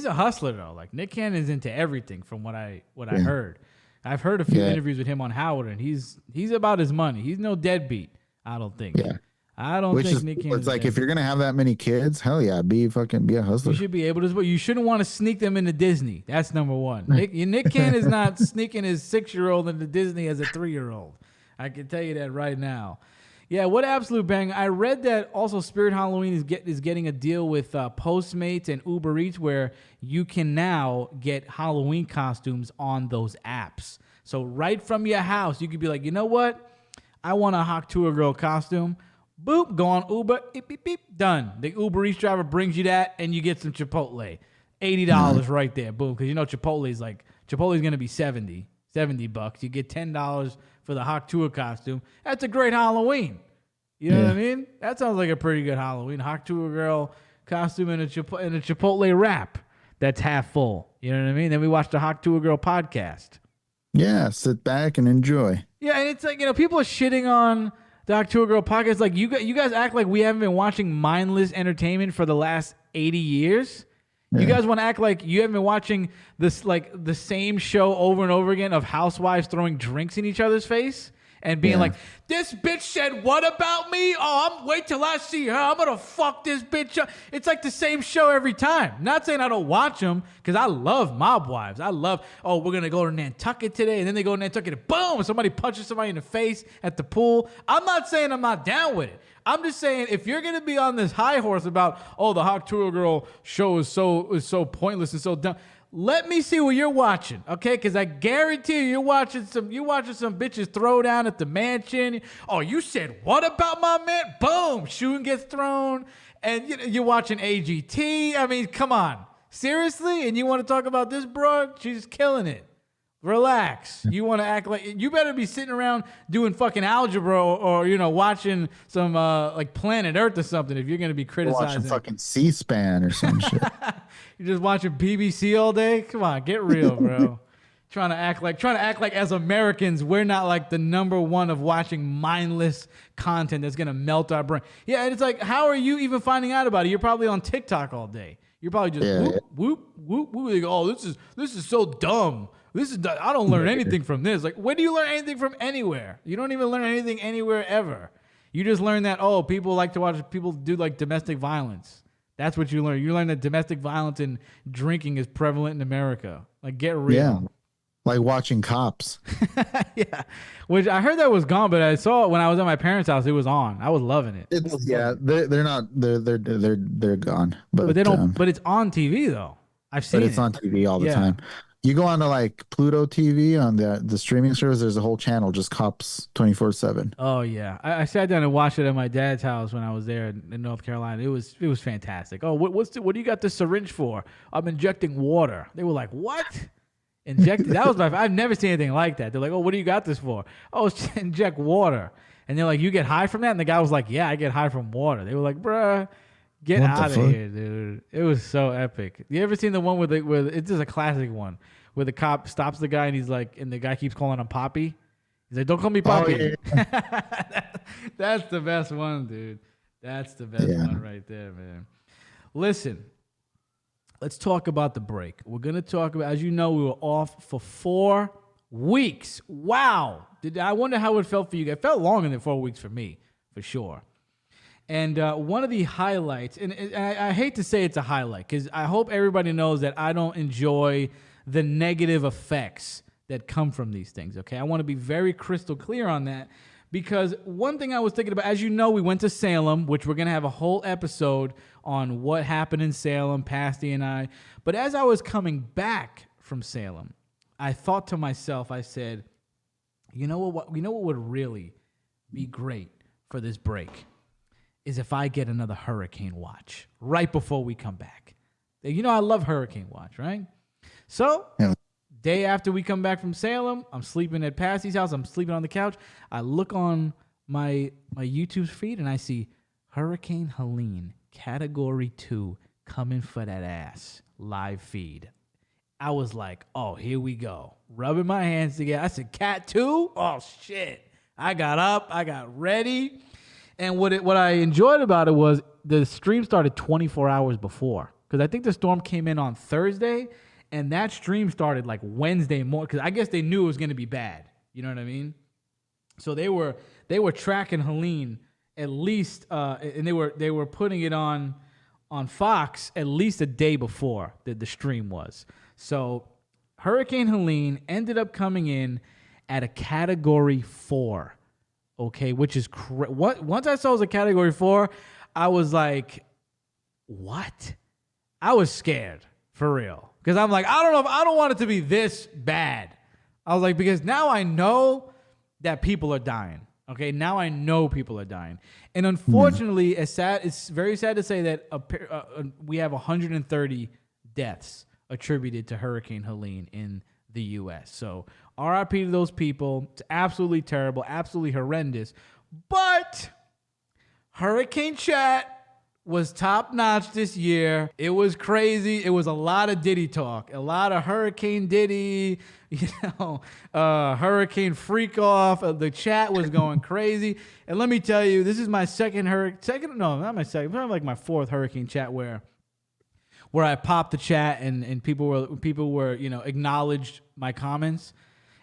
a hustler though. Like, Nick Cannon's into everything from what I heard. I've heard a few interviews with him on Howard, and he's about his money. He's no deadbeat, I don't think. Yeah. I don't think Nick Cannon. It's like, if you're gonna have that many kids, hell yeah, be a hustler. You should be able to, but you shouldn't want to sneak them into Disney. That's number one. Nick Cannon is not sneaking his 6-year-old into Disney as a 3-year-old. I can tell you that right now. Yeah, what absolute bang. I read that also Spirit Halloween is getting a deal with Postmates and Uber Eats where you can now get Halloween costumes on those apps. So right from your house, you could be like, you know what? I want a Hawk Tour Girl costume. Boop, go on Uber, beep, beep, beep, done. The Uber Eats driver brings you that, and you get some Chipotle. $80 right there, boom. Because Chipotle's going to be $70 $70. You get $10 for the Hawk Tour costume. That's a great Halloween. You know what I mean? That sounds like a pretty good Halloween. Hawk Tour Girl costume and a Chipotle wrap that's half full. You know what I mean? Then we watch the Hawk Tour Girl podcast. Yeah, sit back and enjoy. Yeah, and it's like, people are shitting on the Hawk Tour Girl podcast. Like, you guys act like we haven't been watching mindless entertainment for the last 80 years. Yeah. You guys want to act like you haven't been watching this, like, the same show over and over again of housewives throwing drinks in each other's face and being like, this bitch said what about me? Oh, wait till I see her. I'm going to fuck this bitch up. It's like the same show every time. Not saying I don't watch them, because I love Mob Wives. I love, we're going to go to Nantucket today. And then they go to Nantucket and boom, somebody punches somebody in the face at the pool. I'm not saying I'm not down with it. I'm just saying, if you're going to be on this high horse about, the Hawk Tour Girl show is so pointless and so dumb, let me see what you're watching, okay? Because I guarantee you're watching some bitches throw down at the mansion. Oh, you said what about my man? Boom, shoe gets thrown, and you're watching AGT. I mean, come on, seriously? And you want to talk about this broad? She's killing it. Relax. You want to act like you better be sitting around doing fucking algebra or watching some like Planet Earth or something if you're going to be criticizing. Watching fucking C-SPAN or some shit. You're just watching BBC all day? Come on, get real, bro. trying to act like as Americans we're not like the number one of watching mindless content that's going to melt our brain. Yeah, and it's like, how are you even finding out about it? You're probably on TikTok all day. You're probably just whoop, whoop, whoop. Like, oh, this is so dumb. I don't learn anything from this. Like, when do you learn anything from anywhere? You don't even learn anything anywhere ever. You just learn that, people like to watch people do like domestic violence. That's what you learn. You learn that domestic violence and drinking is prevalent in America. Like, get real. Yeah. Like watching Cops. Yeah. Which I heard that was gone, but I saw it when I was at my parents' house. It was on. I was loving it. They're gone. But they don't. But it's on TV though. I've seen it. But it's on TV all the time. You go on to like Pluto TV on the streaming service. There's a whole channel just Cops 24/7. Oh yeah, I sat down and watched it at my dad's house when I was there in North Carolina. It was fantastic. Oh, what do you got the syringe for? I'm injecting water. They were like, what? Injected? That was I've never seen anything like that. They're like, what do you got this for? Oh, it's to inject water. And they're like, you get high from that? And the guy was like, yeah, I get high from water. They were like, bruh. Get out of here, dude. It was so epic. You ever seen the one where it's just a classic one where the cop stops the guy and he's like, and the guy keeps calling him Poppy. He's like, don't call me Poppy. Oh, yeah. That's the best one, dude. That's the best one right there, man. Listen, let's talk about the break. We're going to talk about, as you know, we were off for 4 weeks. Wow. I wonder how it felt for you guys. It felt longer than 4 weeks for me, for sure. And one of the highlights, and I hate to say it's a highlight, because I hope everybody knows that I don't enjoy the negative effects that come from these things, okay? I want to be very crystal clear on that, because one thing I was thinking about, as you know, we went to Salem, which we're going to have a whole episode on what happened in Salem, Pasty and I. But as I was coming back from Salem, I thought to myself, I said, you know what would really be great for this break is if I get another hurricane watch right before we come back. You know I love hurricane watch, right? So, day after we come back from Salem, I'm sleeping at Passy's house. I'm sleeping on the couch. I look on my YouTube feed, and I see Hurricane Helene, Category 2, coming for that ass, live feed. I was like, oh, here we go. Rubbing my hands together. I said, Cat 2? Oh, shit. I got up. I got ready. And what I enjoyed about it was the stream started 24 hours before. Because I think the storm came in on Thursday, and that stream started like Wednesday morning. Because I guess they knew it was going to be bad. You know what I mean? So they were tracking Helene at least, and they were putting it on Fox at least a day before the stream was. So Hurricane Helene ended up coming in at a Category 4. Okay, which is once I saw it was a Category 4, I was like, what? I was scared, for real. Because I'm like, I don't want it to be this bad. I was like, because now I know that people are dying. Okay, now I know people are dying. And unfortunately, it's very sad to say that we have 130 deaths attributed to Hurricane Helene in the U.S. So RIP to those people. It's absolutely terrible, absolutely horrendous. But Hurricane Chat was top notch this year. It was crazy. It was a lot of Diddy talk, a lot of Hurricane Diddy, Hurricane Freakoff. The chat was going crazy. And let me tell you, this is my not my second, probably like my 4th Hurricane Chat where I popped the chat and people were acknowledged my comments.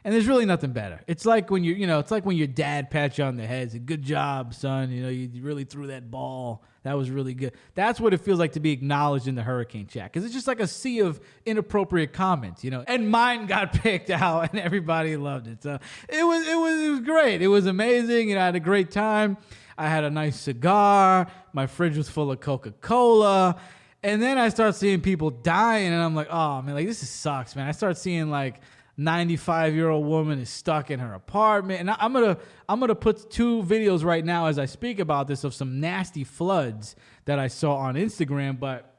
And there's really nothing better. It's like when it's like when your dad pats you on the head, said, "Good job, son. You really threw that ball. That was really good." That's what it feels like to be acknowledged in the Hurricane Chat, because it's just like a sea of inappropriate comments, And mine got picked out, and everybody loved it. So it was great. It was amazing. I had a great time. I had a nice cigar. My fridge was full of Coca-Cola. And then I start seeing people dying, and I'm like, oh man, like this sucks, man. I start seeing like 95-year-old woman is stuck in her apartment, and I'm gonna put 2 videos right now as I speak about this of some nasty floods that I saw on Instagram. But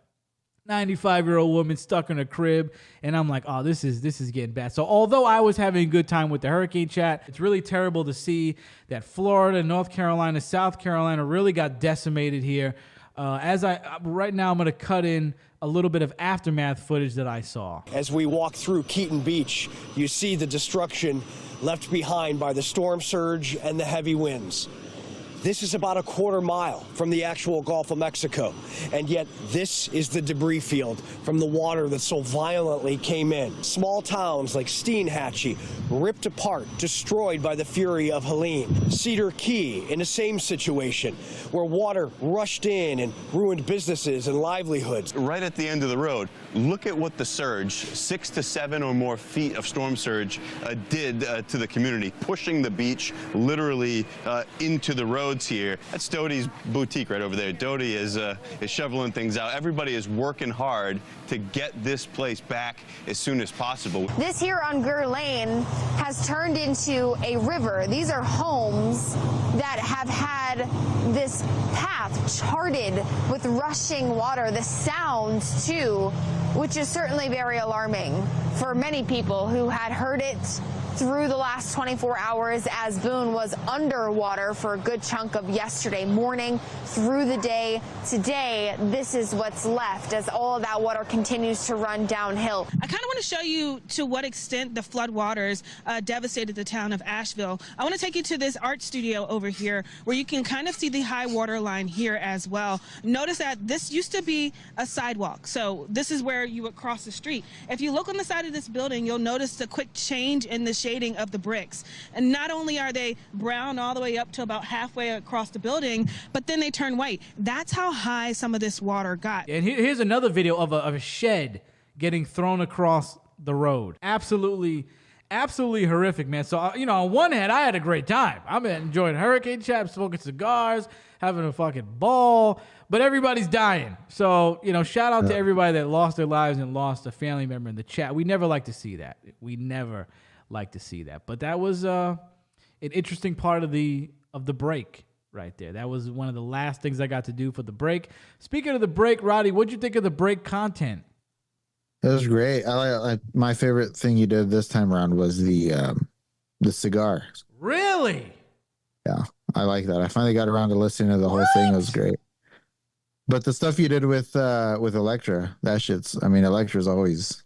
95-year-old woman stuck in a crib, and I'm like, oh, this is getting bad. So although I was having a good time with the Hurricane Chat, it's really terrible to see that Florida, North Carolina, South Carolina really got decimated here. Right now, I'm going to cut in a little bit of aftermath footage that I saw. As we walk through Keaton Beach, you see the destruction left behind by the storm surge and the heavy winds. This is about a quarter mile from the actual Gulf of Mexico, and yet this is the debris field from the water that so violently came in. Small towns like Steinhatchee ripped apart, destroyed by the fury of Helene. Cedar Key in the same situation, where water rushed in and ruined businesses and livelihoods. Right at the end of the road, look at what the surge, 6 to 7 or more feet of storm surge, did to the community, pushing the beach literally into the roads here. That's Doty's boutique right over there. Doty is shoveling things out. Everybody is working hard to get this place back as soon as possible. This here on Gurr Lane has turned into a river. These are homes that have had this path charted with rushing water, the sounds too, which is certainly very alarming for many people who had heard it through the last 24 hours as Boone was underwater for a good chunk of yesterday morning through the day. Today, this is what's left as all of that water continues to run downhill. I kind of want to show you to what extent the floodwaters devastated the town of Asheville. I want to take you to this art studio over here where you can kind of see the high water line here as well. Notice that this used to be a sidewalk, so this is where you would cross the street. If you look on the side of this building, you'll notice the quick change in the shading of the bricks. And not only are they brown all the way up to about halfway across the building, but then they turn white. That's how high some of this water got. And here's another video of a shed getting thrown across the road. Absolutely horrific, man. So, on one hand, I had a great time. I'm enjoying hurricane chaps, smoking cigars, having a fucking ball, but everybody's dying. So, shout out to everybody that lost their lives and lost a family member in the chat. We never like to see that. But that was an interesting part of the break right there. That was one of the last things I got to do for the break. Speaking of the break, Roddy, what'd you think of the break content? It was great. My favorite thing you did this time around was the cigars. Really? Yeah, I like that. I finally got around to listening to the whole thing. It was great. But the stuff you did with Elektra, Elektra's always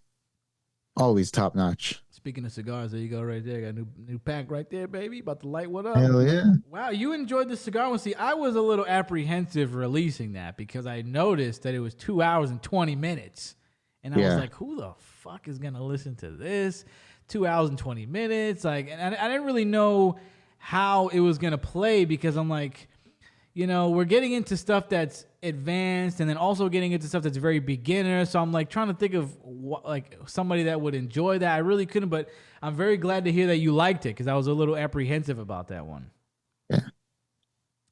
top notch. Speaking of cigars, there you go right there. Got a new pack right there, baby. About to light one up. Hell yeah. Wow, you enjoyed the cigar one. See, I was a little apprehensive releasing that because I noticed that it was 2 hours and 20 minutes. And I was like, who the fuck is going to listen to this? 2 hours and 20 minutes. And I didn't really know how it was going to play because I'm like, we're getting into stuff that's advanced and then also getting into stuff that's very beginner. So I'm like trying to think of somebody that would enjoy that. I really couldn't, but I'm very glad to hear that you liked it because I was a little apprehensive about that one. Yeah.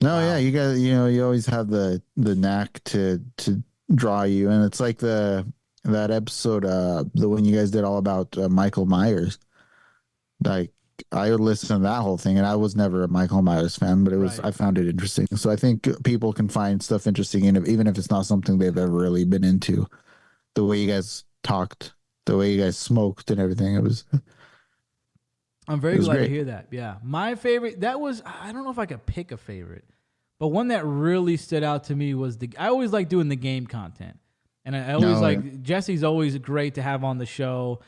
No, wow. Yeah, you guys, you always have the knack to draw you. And it's like that episode, the one you guys did all about Michael Myers. Like, I would listen to that whole thing, and I was never a Michael Myers fan, but I found it interesting. So I think people can find stuff interesting, even if it's not something they've ever really been into. The way you guys talked, the way you guys smoked, and everything, I'm very glad to hear that. Yeah, my favorite. I don't know if I could pick a favorite, but one that really stood out to me was I always like doing the game content. And I always Jesse's always great to have on the show.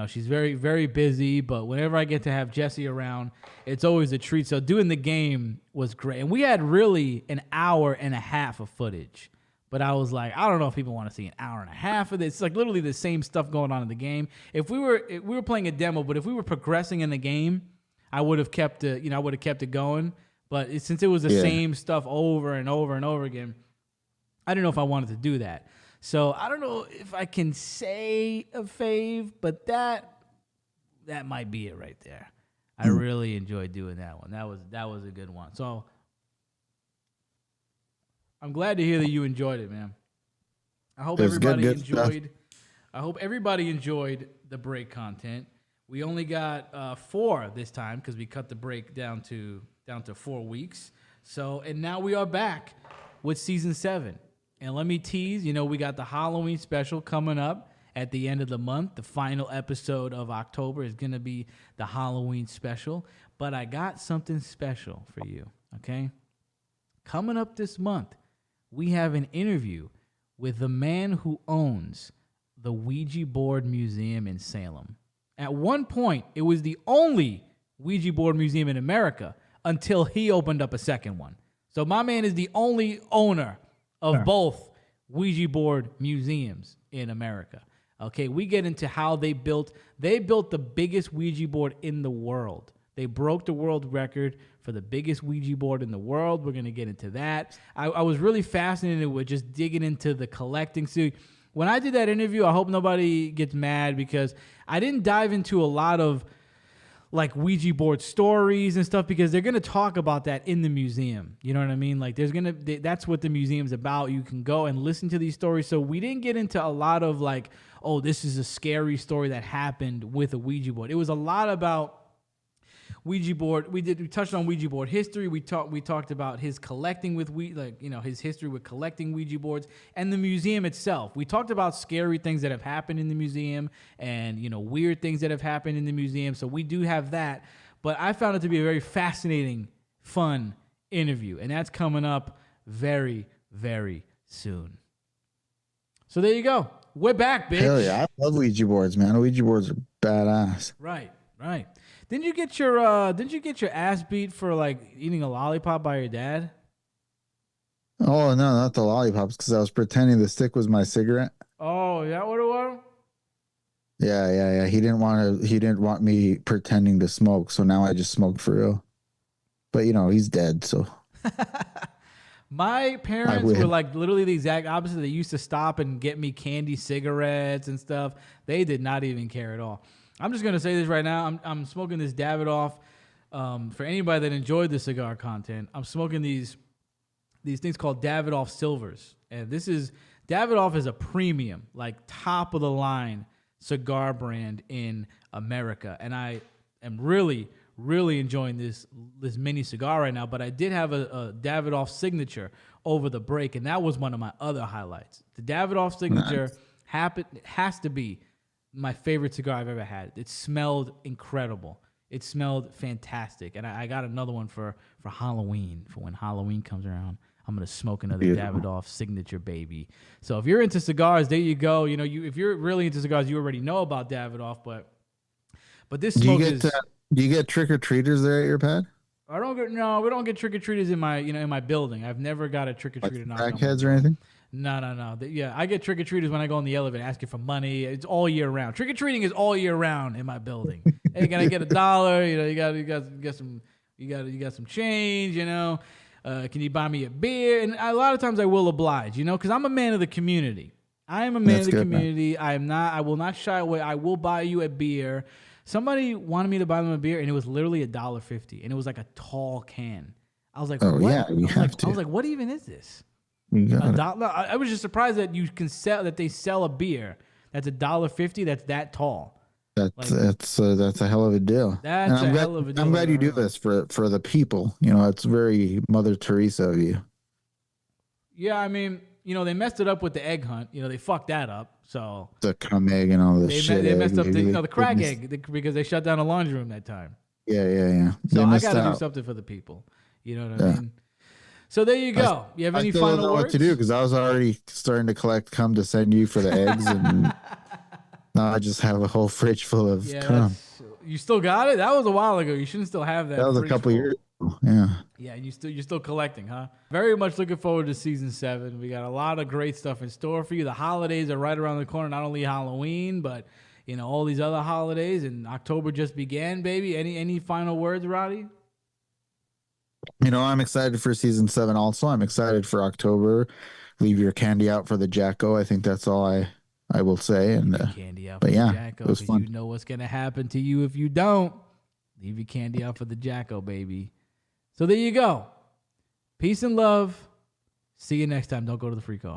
She's very, very busy, but whenever I get to have Jesse around, it's always a treat. So doing the game was great. And we had really an hour and a half of footage. But I was like, I don't know if people want to see an hour and a half of this. It's like literally the same stuff going on in the game. If we were playing a demo, but if we were progressing in the game, I would have kept it going. But since it was the same stuff over and over and over again, I don't know if I wanted to do that. So I don't know if I can say a fave, but that might be it right there. I really enjoyed doing that one. That was a good one. So I'm glad to hear that you enjoyed it, man. I hope everybody enjoyed. I hope everybody enjoyed the break content. We only got 4 this time because we cut the break down to 4 weeks. So and now we are back with season 7. And let me tease, we got the Halloween special coming up at the end of the month. The final episode of October is going to be the Halloween special. But I got something special for you, okay? Coming up this month, we have an interview with the man who owns the Ouija Board Museum in Salem. At one point, it was the only Ouija Board Museum in America until he opened up a second one. So my man is the only owner of both Ouija board museums in America. Okay, we get into how they built the biggest Ouija board in the world. They broke the world record for the biggest Ouija board in the world. We're going to get into that. I was really fascinated with just digging into the collecting. See, when I did that interview, I hope nobody gets mad because I didn't dive into a lot of like Ouija board stories and stuff because they're going to talk about that in the museum. You know what I mean? Like that's what the museum's about. You can go and listen to these stories. So we didn't get into a lot of like, oh, this is a scary story that happened with a Ouija board. It was a lot about Ouija board. We touched on Ouija board history. We talked about his collecting with his history with collecting Ouija boards and the museum itself. We talked about scary things that have happened in the museum and weird things that have happened in the museum. So we do have that. But I found it to be a very fascinating, fun interview, and that's coming up very, very soon. So there you go. We're back, bitch. Hell yeah, I love Ouija boards, man. Ouija boards are badass. Right. Didn't you get your ass beat for like eating a lollipop by your dad? Oh no, not the lollipops, because I was pretending the stick was my cigarette. Oh, is that what it was? Yeah. He didn't want me pretending to smoke, so now I just smoke for real. But he's dead, so. My parents were like literally the exact opposite. They used to stop and get me candy cigarettes and stuff. They did not even care at all. I'm just gonna say this right now. I'm smoking this Davidoff. For anybody that enjoyed the cigar content, I'm smoking these things called Davidoff Silvers, and Davidoff is a premium, like top of the line cigar brand in America, and I am really enjoying this mini cigar right now. But I did have a Davidoff signature over the break, and that was one of my other highlights. The Davidoff signature has to be my favorite cigar I've ever had. It smelled incredible. It smelled fantastic, and I got another one for Halloween. For when Halloween comes around, I'm gonna smoke another Davidoff signature, baby. So if you're into cigars, there you go. If you're really into cigars, you already know about Davidoff, but this smoke is. Do you get trick-or-treaters there at your pad? We don't get trick-or-treaters in my building. I've never got a trick-or-treater. Like crackheads or anything? No. I get trick-or-treaters when I go in the elevator asking for money. It's all year round. Trick-or-treating is all year round in my building. Hey, can I get $1? You got some change, can you buy me a beer? And a lot of times I will oblige, because I'm a man of the community. I am a man of the community. Man. I will not shy away. I will buy you a beer. Somebody wanted me to buy them a beer, and it was literally $1.50, and it was like a tall can. I was like, "Oh what? yeah, you have to." I was like, "What even is this?" I was just surprised that they sell a beer that's $1.50 that's that tall. That's a hell of a deal. That's a hell of a deal. I'm glad you do this for the people. It's very Mother Teresa of you. Yeah, I mean, they messed it up with the egg hunt. They fucked that up. So the cum egg and all this shit. They messed up the crack egg because they shut down the laundry room that time. Yeah. So I got to do something for the people. You know what I mean? So there you go. You have any final words? What to do, because I was already starting to collect cum to send you for the eggs, and now I just have a whole fridge full of cum. You still got it? That was a while ago. You shouldn't still have that. That was a couple years ago. Yeah. Yeah, you're still collecting, huh? Very much looking forward to season 7. We got a lot of great stuff in store for you. The holidays are right around the corner. Not only Halloween, but all these other holidays. And October just began, baby. Any final words, Roddy? I'm excited for season 7. Also, I'm excited for October. Leave your candy out for the Jacko. I think that's all I will say. And candy out but for yeah, the Jacko, it was fun. You know what's gonna happen to you if you don't. Leave your candy out for the Jacko, baby. So there you go. Peace and love. See you next time. Don't go to the Freakoffs.